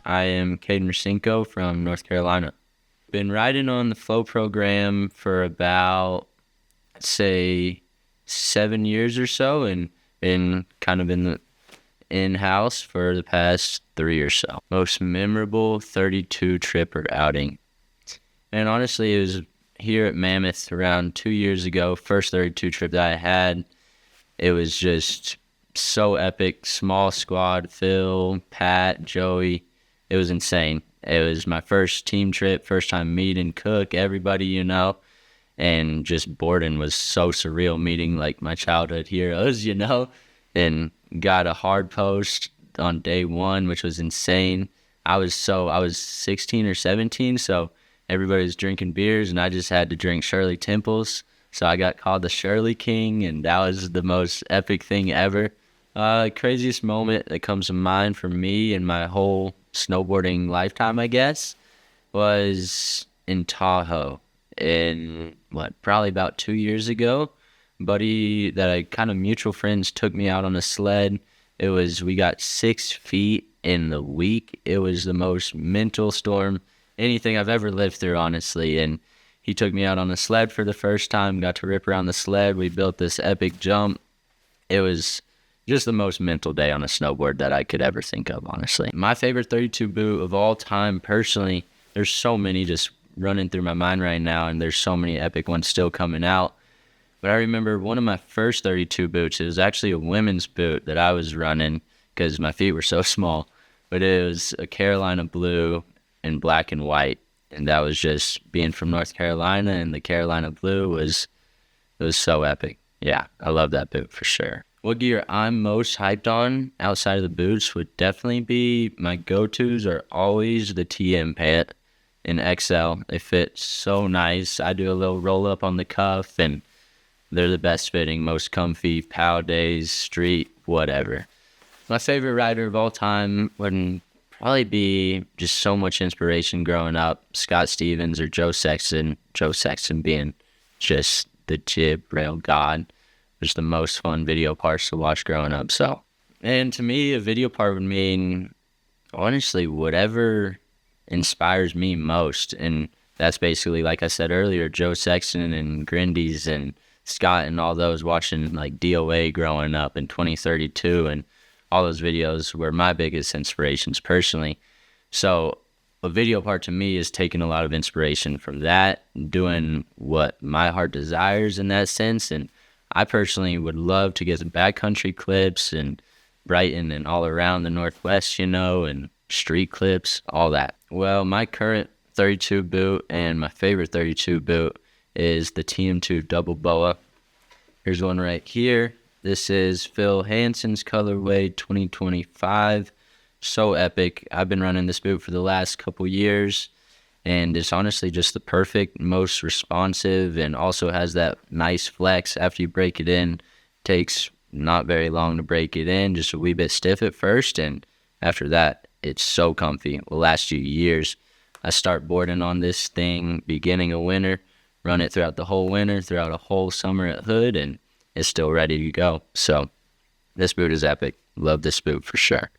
I am Kaden Rusinko from North Carolina. Been riding on the Flow program for about, I'd say, 7 years or so, and been kind of in the in-house for the past 3 or so. Most memorable 32 trip or outing. And honestly, it was here at Mammoth around 2 years ago, first 32 trip that I had. It was just so epic. Small squad, Phil, Pat, Joey. It was insane. It was my first team trip, first time meeting Cook, everybody, and just boarding was so surreal, meeting like my childhood heroes, and got a hard post on day one, which was insane. I was 16 or 17, so everybody was drinking beers, and I just had to drink Shirley Temples. So I got called the Shirley King, and that was the most epic thing ever. Craziest moment that comes to mind for me in my whole snowboarding lifetime, I guess, was in Tahoe probably about 2 years ago. Buddy that I kind of mutual friends took me out on a sled. We got 6 feet in the week. It was the most mental storm, anything I've ever lived through, honestly. And he took me out on a sled for the first time, got to rip around the sled. We built this epic jump. It was just the most mental day on a snowboard that I could ever think of, honestly. My favorite 32 boot of all time, personally, there's so many just running through my mind right now, and there's so many epic ones still coming out. But I remember one of my first 32 boots, it was actually a women's boot that I was running because my feet were so small. But it was a Carolina blue and black and white. And that was just being from North Carolina, and the Carolina blue it was so epic. Yeah, I love that boot for sure. What gear I'm most hyped on outside of the boots would definitely be my go-tos are always the TM pant in XL. They fit so nice. I do a little roll-up on the cuff, and they're the best fitting, most comfy, POW days, street, whatever. My favorite rider of all time would probably be just so much inspiration growing up. Scott Stevens or Joe Sexton. Joe Sexton being just the jib rail god. Just the most fun video parts to watch growing up. So, and to me, a video part would mean, honestly, whatever inspires me most. And that's basically, like I said earlier, Joe Sexton and Grindy's and Scott and all those, watching like DOA growing up in 2032, and all those videos were my biggest inspirations personally. So a video part to me is taking a lot of inspiration from that, doing what my heart desires in that sense. And I personally would love to get some backcountry clips and Brighton and all around the Northwest, and street clips, all that. Well, my current 32 boot and my favorite 32 boot is the TM2 Double Boa. Here's one right here. This is Phil Hansen's colorway 2025. So epic. I've been running this boot for the last couple years, and it's honestly just the perfect, most responsive, and also has that nice flex after you break it in. Takes not very long to break it in, just a wee bit stiff at first, and after that, it's so comfy. It will last you years. I start boarding on this thing beginning of winter, run it throughout the whole winter, throughout a whole summer at Hood, and it's still ready to go. So this boot is epic. Love this boot for sure.